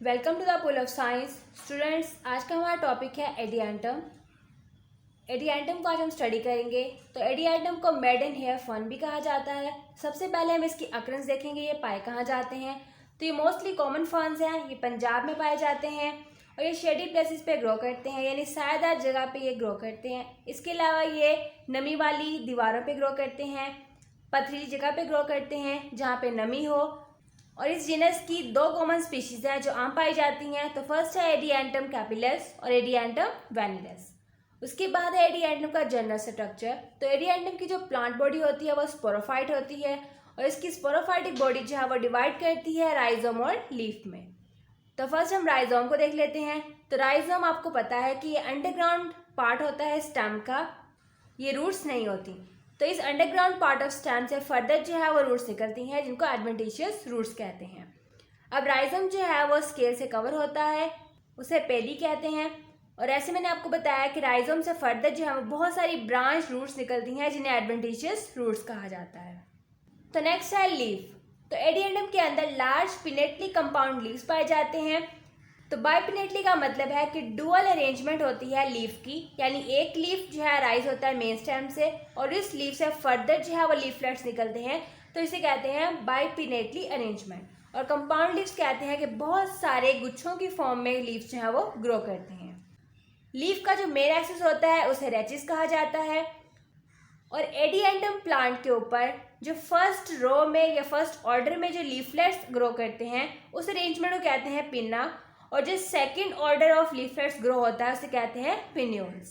Welcome to the pool of science students. आज का हमारा टॉपिक है एडिएंटम। एडिएंटम को आज हम स्टडी करेंगे। तो एडिएंटम को मेड इन हेयर फन भी कहा जाता है। सबसे पहले हम इसकी अकरेंस देखेंगे, ये पाए कहाँ जाते हैं। तो ये मोस्टली कॉमन फर्न्स हैं, ये पंजाब में पाए जाते हैं और ये शेडी प्लेसेस पे ग्रो करते हैं, यानी सायादार जगह पे ये ग्रो करते हैं। इसके अलावा ये नमी वाली दीवारों पे ग्रो करते हैं, पथरीली जगह पे ग्रो करते हैं जहाँ पे नमी हो। और इस जीनस की दो कॉमन स्पीशीज हैं जो आम पाई जाती हैं। तो फर्स्ट है एडिएंटम कैपिलस और एडिएंटम वैनिलस। उसके बाद है एडिएंटम का जनरल स्ट्रक्चर। तो एडिएंटम की जो प्लांट बॉडी होती है वो स्पोरोफाइट होती है और इसकी स्पोरोफाइटिक बॉडी जो है वो डिवाइड करती है राइजोम और लीफ में। तो फर्स्ट हम राइजोम को देख लेते हैं। तो राइजोम आपको पता है कि ये अंडरग्राउंड पार्ट होता है स्टेम का, ये रूट्स नहीं होती। तो इस अंडरग्राउंड पार्ट ऑफ स्टेम से फर्दर जो है वो रूट्स निकलती हैं जिनको एडवेंटिशियस रूट्स कहते हैं। अब राइजोम जो है वो स्केल से कवर होता है, उसे पेली कहते हैं। और ऐसे मैंने आपको बताया कि राइजोम से फर्दर जो है वो बहुत सारी ब्रांच रूट्स निकलती हैं जिन्हें एडवेंटिशियस रूट्स कहा जाता है। तो नेक्स्ट है लीफ। तो एडिएंटम के अंदर लार्ज पिनेटली कंपाउंड लीव्स पाए जाते हैं। तो बाइपिनेटली का मतलब है कि डुअल अरेंजमेंट होती है लीफ की, यानी एक लीफ जो है राइज होता है मेन स्टेम से और इस लीफ से फर्दर जो है वो लीफलेट्स निकलते हैं। तो इसे कहते हैं बाइपिनेटली अरेंजमेंट। और कंपाउंड लीव्स कहते हैं कि बहुत सारे गुच्छों की फॉर्म में लीव्स जो है वो ग्रो करते हैं। लीफ का जो मेन एक्सिस होता है उसे रेचिस कहा जाता है। और एडिएंटम प्लांट के ऊपर जो फर्स्ट रो में या फर्स्ट ऑर्डर में जो लीफलेट्स ग्रो करते हैं उस अरेंजमेंट को कहते हैं पिन्ना। और जो second order of leaflets grow होता है उसे कहते हैं पिन्यूल्स।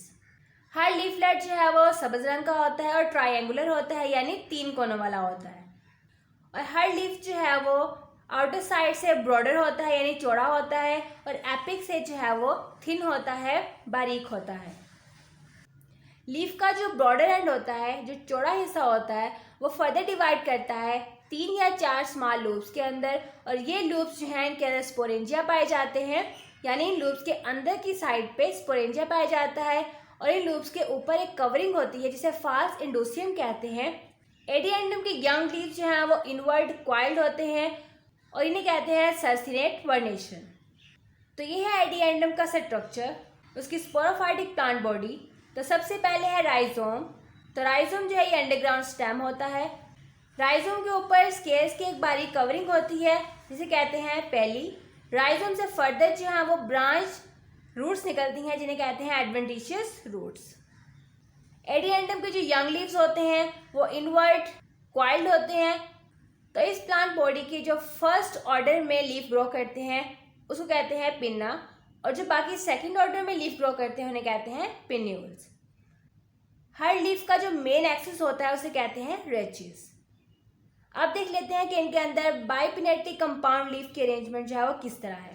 हर लीफलेट जो है वो सब्ज रंग का होता है और ट्रायंगुलर होता है, यानी 3 कोनों वाला होता है। और हर लीफ जो है वो आउटर साइड से ब्रॉडर होता है, यानी चौड़ा होता है, और एपिक से जो है वो थिन होता है, बारीक होता है। लीफ का जो ब्रॉडर एंड होता है, जो चौड़ा हिस्सा होता है, वो फर्दर डिवाइड करता है 3 या 4 स्मॉल लूप्स के अंदर। और ये लूप्स जो हैं इनके अंदर स्पोरेंजिया पाए जाते हैं, यानी इन लूप्स के अंदर की साइड पे स्पोरेंजिया पाया जाता है। और इन लूप्स के ऊपर एक कवरिंग होती है जिसे फाल्स इंडोसियम कहते हैं। एडिएंटम के यंग लीव्स जो हैं वो इनवर्ड क्वाइल्ड होते हैं और इन्हें कहते हैं सर्सिनेट वर्नेशन। तो ये है एडिएंटम का स्ट्रक्चर, उसकी स्पोरोफाइटिक प्लांट बॉडी। तो सबसे पहले है राइजोम। तो राइजोम जो है ये अंडरग्राउंड स्टेम होता है। राइजोम के ऊपर स्केल्स की एक बारीक कवरिंग होती है जिसे कहते हैं पेली। राइजोम से फर्दर जो है वो ब्रांच रूट्स निकलती हैं जिन्हें कहते हैं एडवेंटिशियस रूट्स। एडिएंटम के जो यंग लीव्स होते हैं वो इनवर्ट क्वाइल्ड होते हैं। तो इस प्लांट बॉडी की जो फर्स्ट ऑर्डर में लीफ ग्रो करते हैं उसको कहते हैं पिन्ना, और जो बाकी सेकंड ऑर्डर में लीफ ग्रो करते हैं उन्हें कहते हैं पिन्यूल्स। हर लीफ का जो मेन एक्सिस होता है उसे कहते हैं रेचिस। अब देख लेते हैं कि इनके अंदर बाइपिनेटली कंपाउंड लीफ की अरेंजमेंट जो है वो किस तरह है।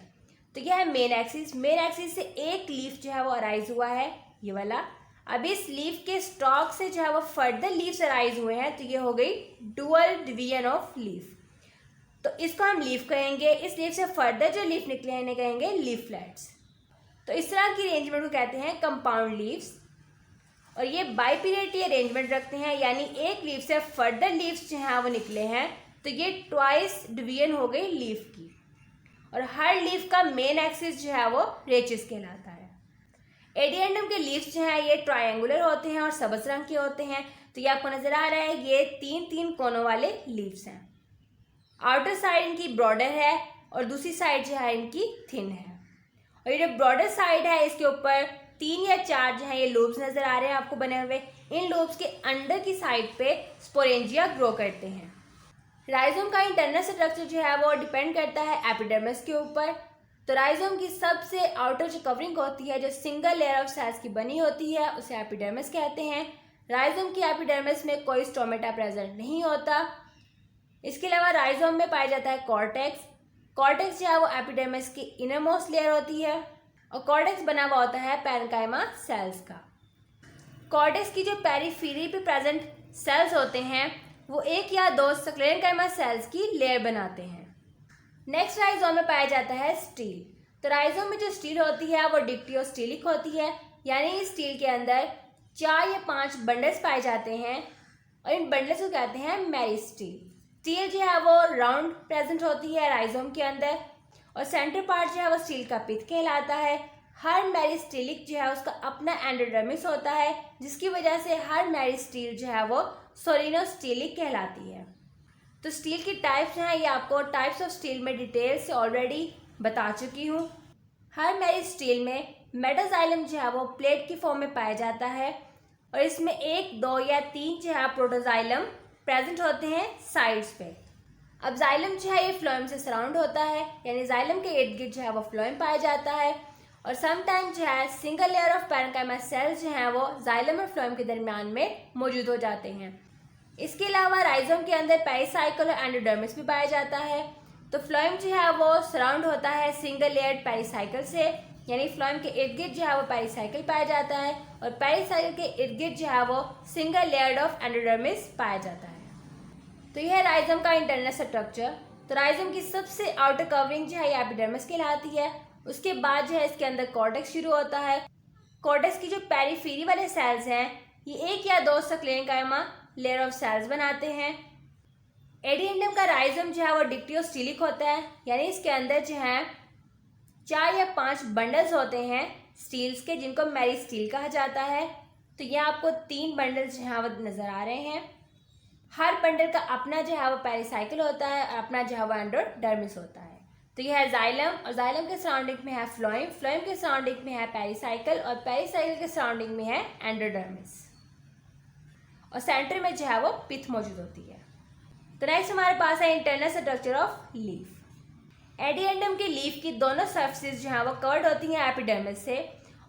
तो यह है मेन एक्सिस। मेन एक्सिस से एक लीफ जो है वो अराइज हुआ है, ये वाला। अब इस लीफ के स्टॉक से जो है वो फर्दर लीव्स अराइज हुए हैं, तो ये हो गई डुअल डिवीजन ऑफ लीफ। तो इसको हम लीफ कहेंगे। इस लीफ से फर्दर जो लीफ निकले हैं इन्हें कहेंगे लीफलेट्स। तो इस तरह की अरेंजमेंट को कहते हैं कंपाउंड लीव्स। और ये बाइपिनेटली अरेंजमेंट रखते हैं, यानी एक लीफ से फर्दर लीव्स जो हैं वो निकले हैं, तो ये ट्वाइस डिवीजन हो गई लीफ की। और हर लीफ का मेन एक्सिस जो है वो रेचिस कहलाता है। एडिएंटम के लीव्स जो हैं ये ट्रायंगुलर होते हैं और सब्ज रंग के होते हैं। तो ये आपको नजर आ रहा है, ये 3-3 कोनों वाले लीव्स हैं। आउटर साइड इनकी ब्रॉडर है और दूसरी साइड जो है इनकी थिन है। और ये जो ब्रॉडर साइड है इसके ऊपर 3 या 4 जो है ये लूब्स नजर आ रहे हैं आपको बने हुए। इन लूब्स के अंदर की साइड पे स्पोरेंजिया ग्रो करते हैं। राइजोम का इंटरनल स्ट्रक्चर जो है वो डिपेंड करता है एपिडर्मिस के ऊपर। तो राइजोम की सबसे आउटर जो कवरिंग होती है, जो सिंगल लेयर ऑफ सेल्स की बनी होती है, उसे एपिडर्मिस कहते हैं। राइजोम की एपिडर्मिस में कोई स्टोमेटा प्रेजेंट नहीं होता। इसके अलावा राइजोम में पाया जाता है कॉर्टेक्स। कॉर्टेक्स जो है वो एपिडर्मिस की इनरमोस्ट लेयर होती है और कॉर्टेक्स बना हुआ होता है पैरेन्काइमा सेल्स का। कॉर्टेक्स की जो पेरिफेरी पे प्रेजेंट सेल्स होते हैं वो 1 या 2 स्क्लेरेन्काइमा सेल्स की लेयर बनाते हैं। नेक्स्ट राइजोम में पाया जाता है स्टील। तो राइजोम में जो स्टील होती है वो डिक्टियोस्टीलिक होती है, यानी इस स्टील के अंदर 4 या 5 बंडल्स पाए जाते हैं और इन बंडल्स को कहते हैं मेरिस्टील। स्टील जो है वो राउंड प्रेजेंट होती है राइजोम के अंदर और सेंटर पार्ट जो है वो स्टील का पिथ कहलाता है। हर मेरिस्टेलिक जो है उसका अपना एंडोडर्मिस होता है, जिसकी वजह से हर मेरिस्टील जो है वो सोलिनोस्टेलिक कहलाती है। तो स्टील की टाइप्स हैं, ये आपको टाइप्स ऑफ स्टील में डिटेल से ऑलरेडी बता चुकी हूँ। हर मेरिस्टील में मेटाजाइलम जो है वो प्लेट की फॉर्म में पाया जाता है और इसमें 1, 2 या 3 जो है प्रोटोजाइलम प्रेजेंट होते हैं साइड्स पे। अब जाइलम जो है ये फ्लोएम से सराउंड होता है, यानी जाइलम के इर्द गिर्द जो है वो फ्लोएम पाया जाता है और समटाइम जो है single layer of parenchyma sales जो हैं वो जाइलम और फ्लोएम के दरमियान में मौजूद हो जाते हैं। इसके अलावा राइजोम के अंदर पेरिसाइकल और एंडोडर्मिस भी पाया जाता है। तो फ्लोएम जो है वो सराउंड होता है सिंगल लेयर्ड पेरिसाइकल से, यानी फ्लोएम के इर्द गिर्द जो है वो पेरिसाइकल पाया जाता है और पेरिसाइकल के इर्द गिर्द जो है वो सिंगल लेयर्ड ऑफ एंडोडर्मिस पाया जाता है। तो यह है राइजोम का इंटरनल स्ट्रक्चर। तो राइजोम की सबसे आउटर कवरिंग जो है ये एपिडर्मिस कहलाती है। उसके बाद जो है इसके अंदर कॉर्टेक्स शुरू होता है। कॉर्टेक्स की जो पेरिफेरी वाले सेल्स हैं ये 1 या 2 स्क्लेरेंकाइमा लेयर ऑफ सेल्स बनाते हैं। एडिएंडम का राइजोम जो है वो डिक्टियोस्टीलिक होता है, यानी इसके अंदर जो है 4 या 5 बंडल्स होते हैं स्टील्स के, जिनको मेरिस्टील कहा जाता है। तो ये आपको 3 बंडल्स जो हैं वो नज़र आ रहे हैं। हर बंडल का अपना जो है वो पेरिसाइकल होता है और अपना जो है वो एंडोडर्मिस होता है। तो यह है जाइलम और जाइलम के सराउंडिंग में है फ्लोएम, फ्लोएम के सराउंडिंग में है पेरिसाइकल और पेरिसाइकल के सराउंडिंग में है एंडोडर्मिस और सेंटर में जो है वो पिथ मौजूद होती है। तो नेक्स्ट हमारे पास है इंटरनल स्ट्रक्चर ऑफ लीफ। एडिएंडम की लीफ की दोनों सर्फेसिस जो है वो कवर्ड होती हैं एपिडर्मिस से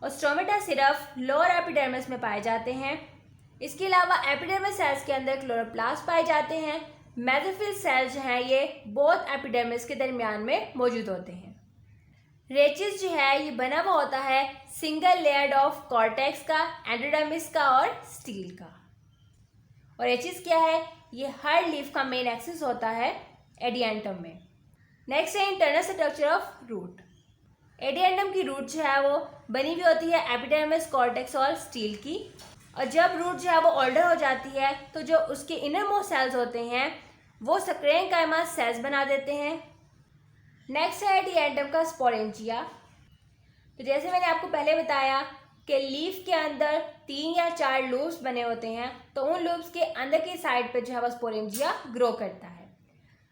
और स्टोमेटा सिर्फ लोअर एपिडर्मिस में पाए जाते हैं। इसके अलावा एपिडर्मिस सेल्स के अंदर क्लोरोप्लास्ट पाए जाते हैं। मेसोफिल सेल्स जो हैं ये बोथ एपिडर्मिस के दरमियान में मौजूद होते हैं। रेचिस जो है ये बना हुआ होता है सिंगल लेयर्ड ऑफ कॉर्टेक्स का, एंडोडर्मिस का और स्टील का। और रेचिस क्या है? ये हर लीफ का मेन एक्सिस होता है एडिएंटम में। नेक्स्ट है इंटरनल स्ट्रक्चर ऑफ रूट। एडिएंटम की रूट जो है वो बनी हुई होती है एपिडर्मिस, कॉर्टेक्स और स्टील की। और जब रूट जो है वो ओल्डर हो जाती है तो जो उसके इनर मोस्ट सेल्स होते हैं वो स्क्लेरेंकाइमा सेल्स बना देते हैं। नेक्स्ट है एडिएंटम का स्पोरेंजिया। तो जैसे मैंने आपको पहले बताया कि लीफ के अंदर 3 या 4 लूप्स बने होते हैं, तो उन लूप्स के अंदर की साइड पे जो है वो स्पोरेंजिया ग्रो करता है।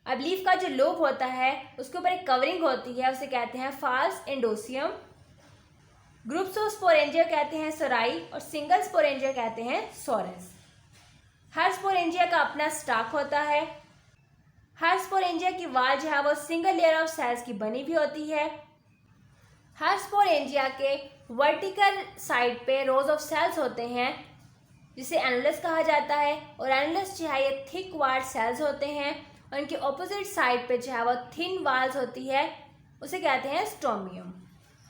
अब लीफ का जो लूप होता है उसके ऊपर एक कवरिंग होती है, उसे कहते हैं फाल्स एंडोसियम। ग्रुप्स ऑफ स्पोरेंजिया कहते हैं सोराई और सिंगल स्पोरेंजिया कहते हैं सोरस। हर स्पोरेंजिया का अपना स्टाक होता है। हर स्पोरेंजिया की वाल जो है वो सिंगल लेयर ऑफ सेल्स की बनी हुई होती है। हर स्पोरेंजिया के वर्टिकल साइड पे रोज ऑफ सेल्स होते हैं जिसे एनुलस कहा जाता है और एनुलस जो है ये थिक वाल्ड सेल्स होते हैं और इनके ऑपोजिट साइड पे जो है वो थिन वाल्स होती है, उसे कहते हैं स्टोमियम।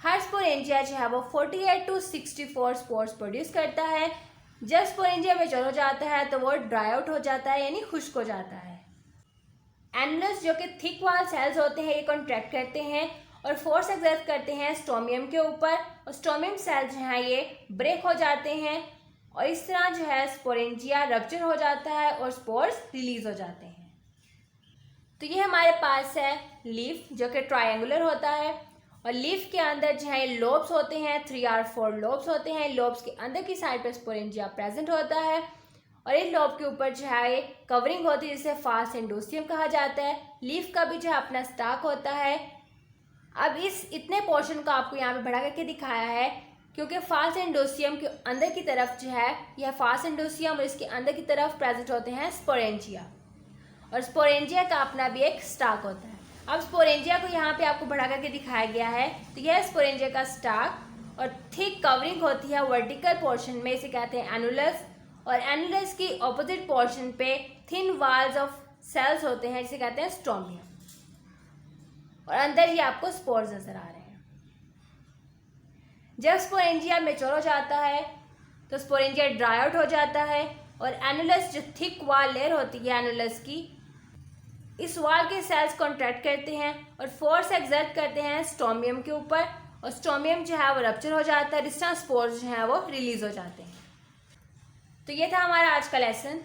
हर स्पोरेंजिया जो है वो 48 to 64 स्पोर्स प्रोड्यूस करता है। जब स्पोरेंजिया मैच्योर हो जाता है तो वो ड्राई आउट हो जाता है, यानी खुश्क हो जाता है। एनुलस जो कि थिक वाल सेल्स होते हैं ये कॉन्ट्रैक्ट करते हैं और फोर्स एक्सर्ट करते हैं स्टोमियम के ऊपर और स्टोमियम सेल्स जो हैं ये ब्रेक हो जाते हैं और इस तरह जो है स्पोरेंजिया रप्चर हो जाता है और स्पोर्स रिलीज हो जाते हैं। तो ये हमारे पास है लीफ जो कि ट्रायंगुलर होता है और लीफ के अंदर जो है लोब्स होते हैं, 3 or 4 लोब्स होते हैं। लोब्स के अंदर की साइड पर स्पोरेंजिया प्रेजेंट होता है और इस लोब के ऊपर जो है कवरिंग होती है जिसे फाल्स एंडोसियम कहा जाता है। लीफ का भी जो है अपना स्टाक होता है। अब इस इतने पोर्शन को आपको यहाँ पे बढ़ा करके दिखाया है क्योंकि फाल्स एंडोसियम के अंदर की तरफ जो है यह फाल्स एंडोसियम और इसके अंदर की तरफ प्रेजेंट होते हैं स्पोरेंजिया और स्पोरेंजिया का अपना भी एक स्टाक होता है। अब स्पोरेंजिया को यहाँ पे आपको बढ़ा करके दिखाया गया है। तो यह स्पोरेंजिया का स्टाक और थिक कवरिंग होती है वर्टिकल पोर्शन में, इसे कहते हैं एनुलस और एनुलस की ऑपोजिट पोर्शन पे थिन वाल्स ऑफ सेल्स होते हैं जिसे कहते हैं स्टोमियम और अंदर ही आपको स्पोर्स नजर आ रहे हैं। जब स्पोरेंजिया मैच्योर हो जाता है तो स्पोरेंजिया ड्राई आउट हो जाता है और एनुलस जो थिक वाल लेयर होती है एनुलस की, इस वाल के सेल्स कॉन्ट्रैक्ट करते हैं और फोर्स एक्सर्ट करते हैं स्टोमियम के ऊपर और स्टोमियम जो है वो रप्चर हो जाता है, डिस्टेंस स्पोर्स जो है वो रिलीज हो जाते हैं। तो ये था हमारा आज का लेसन।